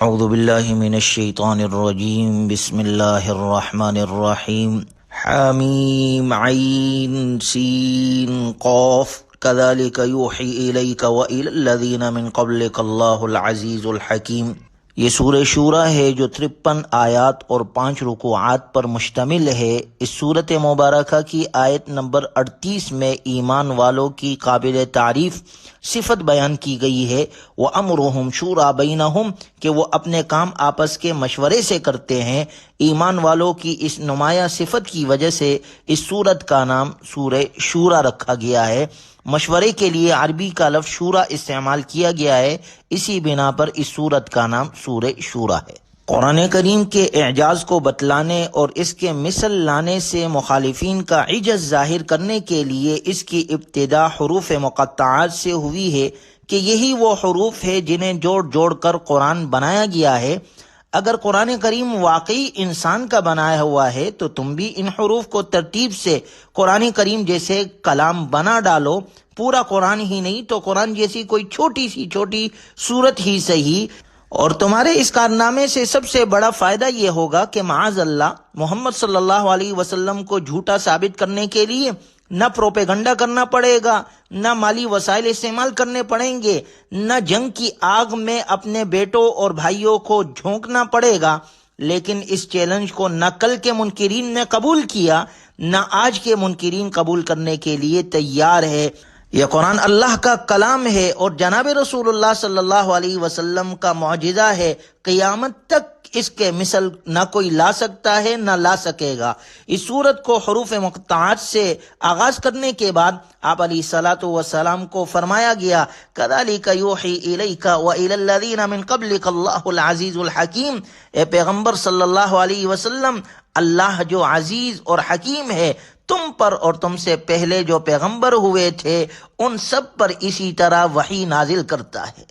اعوذ باللہ من الشیطان الرجیم، بسم اللہ الرحمن الرحیم۔ حامیم عین سین قاف کذالک یوحی الیک وإلی الذین من قبلک اللہ العزیز الحکیم۔ یہ سورہ شورى ہے جو 53 آیات اور 5 رکوعات پر مشتمل ہے۔ اس سورت مبارکہ کی آیت نمبر 38 میں ایمان والوں کی قابل تعریف صفت بیان کی گئی ہے، وَأَمْرُهُمْ شُورَىٰ بَيْنَهُمْ، کہ وہ اپنے کام آپس کے مشورے سے کرتے ہیں۔ ایمان والوں کی اس نمایاں صفت کی وجہ سے اس سورت کا نام سورہ شورى رکھا گیا ہے۔ مشورے کے لیے عربی کا لفظ شورا استعمال کیا گیا ہے، اسی بنا پر اس سورت کا نام سورہ شورى ہے۔ قرآن کریم کے اعجاز کو بتلانے اور اس کے مثل لانے سے مخالفین کا عجز ظاہر کرنے کے لیے اس کی ابتدا حروف مقطعات سے ہوئی ہے کہ یہی وہ حروف ہے جنہیں جوڑ جوڑ کر قرآن بنایا گیا ہے۔ اگر قرآن کریم واقعی انسان کا بنایا ہوا ہے تو تم بھی ان حروف کو ترتیب سے قرآن کریم جیسے کلام بنا ڈالو۔ پورا قرآن ہی نہیں تو قرآن جیسی کوئی چھوٹی سورت ہی صحیح۔ اور تمہارے اس کارنامے سے سب سے بڑا فائدہ یہ ہوگا کہ معاذ اللہ محمد صلی اللہ علیہ وسلم کو جھوٹا ثابت کرنے کے لیے نہ پروپیگنڈا کرنا پڑے گا، نہ مالی وسائل استعمال کرنے پڑیں گے، نہ جنگ کی آگ میں اپنے بیٹوں اور بھائیوں کو جھونکنا پڑے گا۔ لیکن اس چیلنج کو نہ کل کے منکرین نے قبول کیا، نہ آج کے منکرین قبول کرنے کے لیے تیار ہے۔ یہ قرآن اللہ کا کلام ہے اور جناب رسول اللہ صلی اللہ علیہ وسلم کا معجزہ ہے۔ قیامت تک اس کے مثل نہ کوئی لا سکتا ہے نہ لا سکے گا۔ اس سورت کو حروف مقطعات سے آغاز کرنے کے بعد آپ علیہ الصلاۃ والسلام کو فرمایا گیا کذالک یوحی الیک وإلی الذین من قبلک اللہ العزیز الحکیم۔ اے پیغمبر صلی اللہ علیہ وسلم، اللہ جو عزیز اور حکیم ہے تم پر اور تم سے پہلے جو پیغمبر ہوئے تھے ان سب پر اسی طرح وحی نازل کرتا ہے۔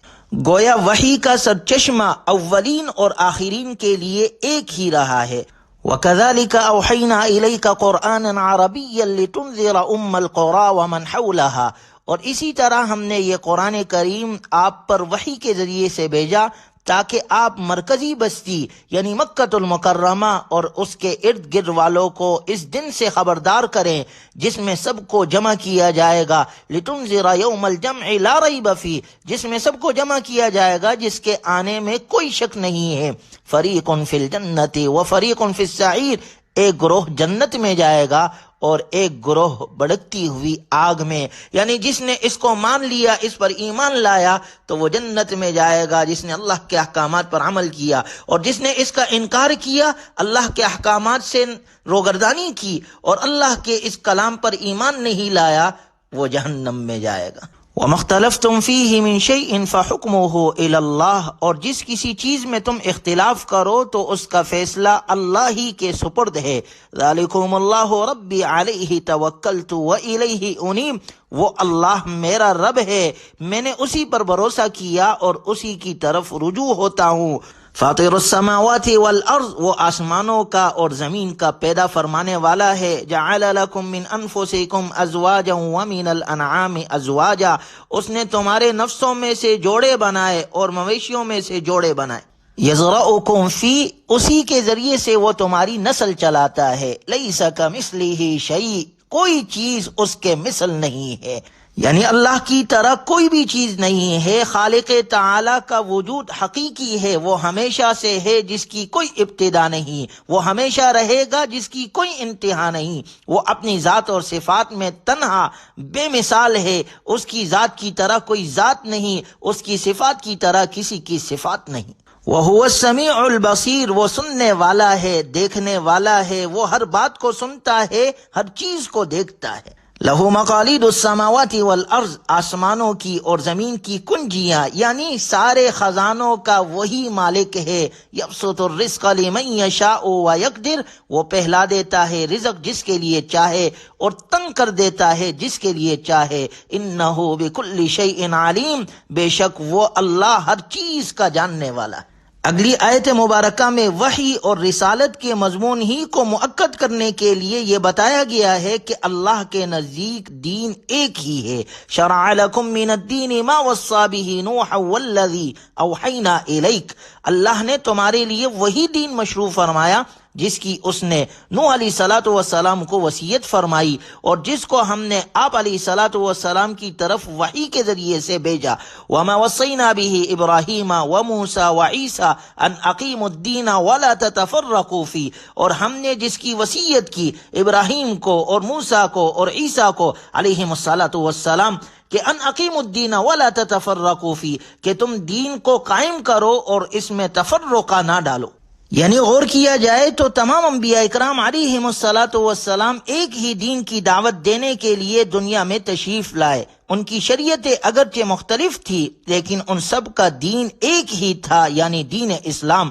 گویا وحی کا سرچشمہ اولین اور آخرین کے لیے ایک ہی رہا ہے۔ وَكَذَلِكَ أَوْحَيْنَا إِلَيْكَ قُرْآنًا عَرَبِيًّا لِتُنذِرَ أُمَّ الْقُرَىٰ وَمَنْ حَوْلَهَا۔ اور اسی طرح ہم نے یہ قرآن کریم آپ پر وحی کے ذریعے سے بھیجا تاکہ آپ مرکزی بستی یعنی مکۃ المکرمہ اور اس کے ارد گرد والوں کو اس دن سے خبردار کریں جس میں سب کو جمع کیا جائے گا۔ لِتُنذِرَ يَوْمَ الْجَمْعِ لَا رَيْبَ فِيهِ، جس میں سب کو جمع کیا جائے گا جس کے آنے میں کوئی شک نہیں ہے۔ فَرِيقٌ فِي الْجَنَّةِ وَفَرِيقٌ فِي السَّعِيرِ، ایک گروہ جنت میں جائے گا اور ایک گروہ بھڑکتی ہوئی آگ میں۔ یعنی جس نے اس کو مان لیا، اس پر ایمان لایا تو وہ جنت میں جائے گا جس نے اللہ کے احکامات پر عمل کیا، اور جس نے اس کا انکار کیا، اللہ کے احکامات سے روگردانی کی اور اللہ کے اس کلام پر ایمان نہیں لایا، وہ جہنم میں جائے گا۔ وَمَا اخْتَلَفْتُمْ فِيهِ مِنْ شَيْءٍ فَحُكْمُهُ إِلَى اللَّهِ، اور جس کسی چیز میں تم اختلاف کرو تو اس کا فیصلہ اللہ ہی کے سپرد ہے۔ ذَلِكُمُ اللَّهُ رَبِّي عَلَيْهِ تَوَكَّلْتُ وَإِلَيْهِ أُنِيبُ، وہ اللہ میرا رب ہے، میں نے اسی پر بھروسہ کیا اور اسی کی طرف رجوع ہوتا ہوں۔ فاطر السماوات والارض، وہ آسمانوں کا اور زمین کا پیدا فرمانے والا ہے۔ جعل لکم من انفسکم ازواجا ومن الانعام ازواجا، اس نے تمہارے نفسوں میں سے جوڑے بنائے اور مویشیوں میں سے جوڑے بنائے۔ یزرعکم فی، اسی کے ذریعے سے وہ تمہاری نسل چلاتا ہے۔ لیس کمثلہ شیء، کوئی چیز اس کے مثل نہیں ہے، یعنی اللہ کی طرح کوئی بھی چیز نہیں ہے۔ خالق تعالی کا وجود حقیقی ہے، وہ ہمیشہ سے ہے جس کی کوئی ابتدا نہیں، وہ ہمیشہ رہے گا جس کی کوئی انتہا نہیں۔ وہ اپنی ذات اور صفات میں تنہا بے مثال ہے، اس کی ذات کی طرح کوئی ذات نہیں، اس کی صفات کی طرح کسی کی صفات نہیں۔ وَهُوَ السَّمِيعُ الْبَصِيرُ، وہ سننے والا ہے، دیکھنے والا ہے، وہ ہر بات کو سنتا ہے، ہر چیز کو دیکھتا ہے۔ لَهُ مَقَالِيدُ السَّمَاوَاتِ وَالْأَرْضِ، آسمانوں کی اور زمین کی کنجیاں یعنی سارے خزانوں کا وہی مالک ہے۔ يَبْسُطُ الرِّزْقَ لِمَن يَشَاءُ وَيَقْدِرُ، وہ پہلا دیتا ہے رزق جس کے لیے چاہے اور تنگ کر دیتا ہے جس کے لیے چاہے۔ إِنَّهُ بِكُلِّ شَيْءٍ عَلِيمٌ، بے شک وہ اللہ ہر چیز کا جاننے والا ہے۔ اگلی آیت مبارکہ میں وحی اور رسالت کے مضمون ہی کو مؤکد کرنے کے لیے یہ بتایا گیا ہے کہ اللہ کے نزدیک دین ایک ہی ہے۔ شرع لکم من الدین ما وصى به نوح والذی اوحینا الیک، اللہ نے تمہارے لیے وہی دین مشروع فرمایا جس کی اس نے نوح علیہ الصلوۃ والسلام کو وصیت فرمائی اور جس کو ہم نے آپ علیہ الصلوۃ والسلام کی طرف وحی کے ذریعے سے بھیجا۔ وما وصینا به ابراہیم وموسیٰ وعیسیٰ ان اقیموا الدین ولا تتفرقوا فیہ، اور ہم نے جس کی وصیت کی ابراہیم کو اور موسیٰ کو اور عیسیٰ کو علیہم الصلوۃ والسلام کہ ان اقیموا الدین ولا تتفرقوا فیہ، کہ تم دین کو قائم کرو اور اس میں تفرقہ نہ ڈالو۔ یعنی غور کیا جائے تو تمام انبیاء اکرام علیہم الصلاۃ والسلام ایک ہی دین کی دعوت دینے کے لیے دنیا میں تشریف لائے۔ ان کی شریعتیں اگرچہ مختلف تھی لیکن ان سب کا دین ایک ہی تھا، یعنی دین اسلام۔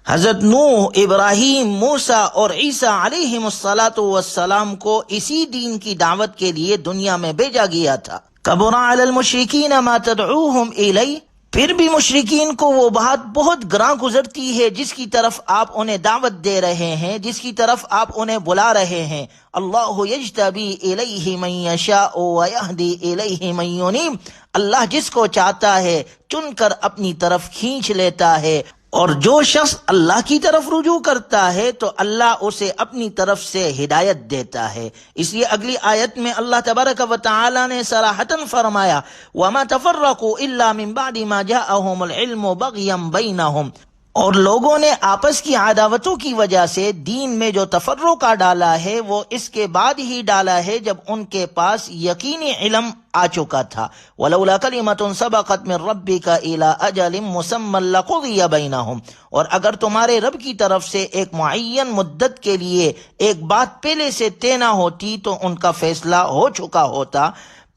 حضرت نوح، ابراہیم، موسیٰ اور عیسیٰ علیہم الصلاۃ والسلام کو اسی دین کی دعوت کے لیے دنیا میں بھیجا گیا تھا۔ کبر علی المشرکین ما تدعوہم الیہ، پھر بھی مشرکین کو وہ بات بہت گراں گزرتی ہے جس کی طرف آپ انہیں دعوت دے رہے ہیں، جس کی طرف آپ انہیں بلا رہے ہیں۔ اللہ یجتبی الیہ من یشاء ویہدی الیہ من ینیب، اللہ جس کو چاہتا ہے چن کر اپنی طرف کھینچ لیتا ہے، اور جو شخص اللہ کی طرف رجوع کرتا ہے تو اللہ اسے اپنی طرف سے ہدایت دیتا ہے۔ اس لیے اگلی آیت میں اللہ تبارک و تعالی نے صراحتاً فرمایا وَمَا تَفَرَّقُوا إِلَّا مِن بَعْدِ مَا جَاءَهُمُ الْعِلْمُ بَغْيًا بَيْنَهُمْ، اور لوگوں نے آپس کی عداوتوں کی وجہ سے دین میں جو تفرقہ ڈالا ہے وہ اس کے بعد ہی ڈالا ہے جب ان کے پاس یقینی علم آ چکا تھا۔ وَلَوْلَا كَلِمَةٌ سَبَقَتْ مِن رَبِّكَ إِلَىٰ أَجَلٍ مُّسَمًّى لَّقُضِيَ بَيْنَهُمْ، اور اگر تمہارے رب کی طرف سے ایک معین مدت کے لیے ایک بات پہلے سے طے نہ ہوتی تو ان کا فیصلہ ہو چکا ہوتا۔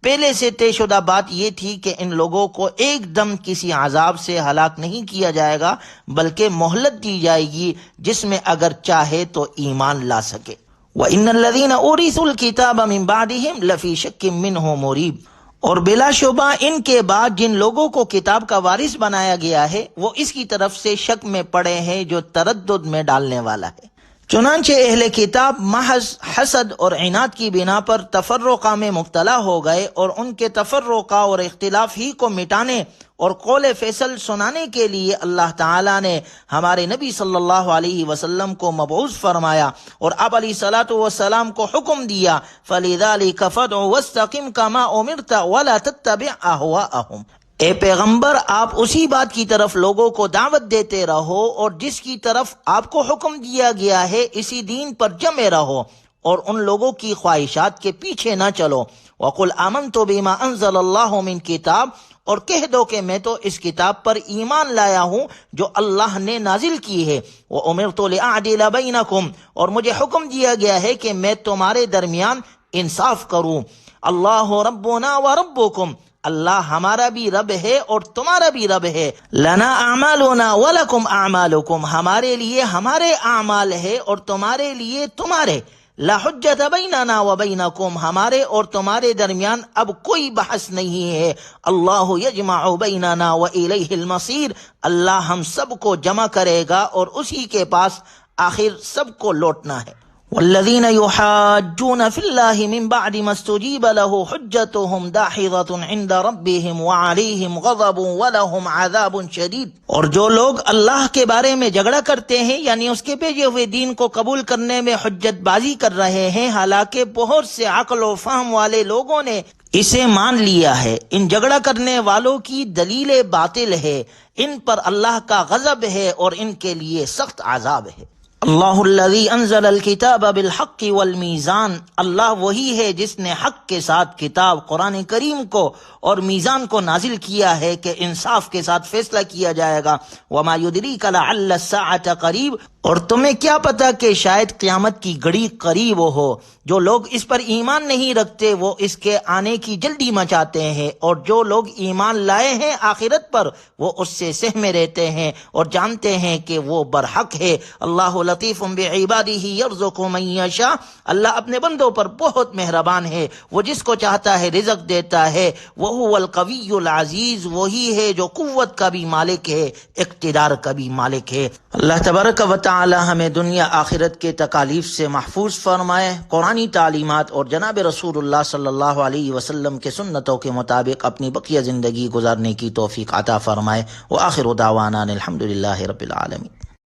پہلے سے طے شدہ بات یہ تھی کہ ان لوگوں کو ایک دم کسی عذاب سے ہلاک نہیں کیا جائے گا بلکہ مہلت دی جائے گی جس میں اگر چاہے تو ایمان لا سکے۔ وَإِنَّ الَّذِينَ أُورِثُوا الْكِتَابَ مِن بَعْدِهِمْ لَفِي شَكٍّ مِّنْهُ مُرِيبٍ، اور بلا شبہ ان کے بعد جن لوگوں کو کتاب کا وارث بنایا گیا ہے وہ اس کی طرف سے شک میں پڑے ہیں جو تردد میں ڈالنے والا ہے۔ چنانچہ اہل کتاب محض حسد اور عناد کی بنا پر تفرقہ میں مبتلا ہو گئے، اور ان کے تفرقہ اور اختلاف ہی کو مٹانے اور قول فیصل سنانے کے لیے اللہ تعالیٰ نے ہمارے نبی صلی اللہ علیہ وسلم کو مبعوث فرمایا اور آپ علیہ الصلوۃ والسلام کو حکم دیا فَلِذَلِكَ فَادْعُ وَاسْتَقِمْ كَمَا أُمِرْتَ وَلَا تَتَّبِعْ أَهْوَاءَهُمْ، اے پیغمبر آپ اسی بات کی طرف لوگوں کو دعوت دیتے رہو اور جس کی طرف آپ کو حکم دیا گیا ہے اسی دین پر جمے رہو اور ان لوگوں کی خواہشات کے پیچھے نہ چلو۔ وَقُلْ آمَنْتُ بِمَا أَنزَلَ اللَّهُ مِنْ کتاب، اور کہہ دو کہ میں تو اس کتاب پر ایمان لایا ہوں جو اللہ نے نازل کی ہے۔ وَأُمِرْتُ لِأَعْدِلَ بَيْنَكُمْ، اور مجھے حکم دیا گیا ہے کہ میں تمہارے درمیان انصاف کروں۔ اللہ ربنا وربکم، اللہ ہمارا بھی رب ہے اور تمہارا بھی رب ہے۔ لنا اعمالنا ولکم اعمالکم، ہمارے لیے ہمارے اعمال ہے اور تمہارے لیے تمہارے۔ لا حجت بیننا وبینکم، ہمارے اور تمہارے درمیان اب کوئی بحث نہیں ہے۔ اللہ یجمع بیننا والیہ المصیر، اللہ ہم سب کو جمع کرے گا اور اسی کے پاس آخر سب کو لوٹنا ہے۔ والذین یحاجون فی اللہ من بعد ما استجیب له حجتهم داحضة عند ربهم وعلیہم غضب ولہم عذاب شدید، اور جو لوگ اللہ کے بارے میں جھگڑا کرتے ہیں یعنی اس کے بھیجے ہوئے دین کو قبول کرنے میں حجت بازی کر رہے ہیں، حالانکہ بہت سے عقل و فہم والے لوگوں نے اسے مان لیا ہے، ان جھگڑا کرنے والوں کی دلیل باطل ہے، ان پر اللہ کا غضب ہے اور ان کے لیے سخت عذاب ہے۔ اللہ الذی انزل الکتاب بالحق والمیزان، اللہ وہی ہے جس نے حق کے ساتھ کتاب قرآن کریم کو اور میزان کو نازل کیا ہے کہ انصاف کے ساتھ فیصلہ کیا جائے گا۔ وما یدریک لعل الساعة قریب، اور تمہیں کیا پتا کہ شاید قیامت کی گھڑی قریب ہو۔ جو لوگ اس پر ایمان نہیں رکھتے وہ اس کے آنے کی جلدی مچاتے ہیں، اور جو لوگ ایمان لائے ہیں آخرت پر وہ اس سے سہمے رہتے ہیں اور جانتے ہیں کہ وہ برحق ہے۔ اللہ لطیف بعبادہ یرزق من یشاء، اللہ اپنے بندوں پر بہت مہربان ہے، وہ جس کو چاہتا ہے رزق دیتا ہے۔ وہو القوی العزیز، وہی ہے جو قوت کا بھی مالک ہے، اقتدار کا بھی مالک ہے۔ اللہ تبارک و تعالی ہمیں دنیا آخرت کے تکالیف سے محفوظ فرمائے، قرآنی تعلیمات اور جناب رسول اللہ صلی اللہ علیہ وسلم کے سنتوں کے مطابق اپنی بقیہ زندگی گزارنے کی توفیق عطا فرمائے۔ وآخر دعوانا الحمدللہ رب العالمین۔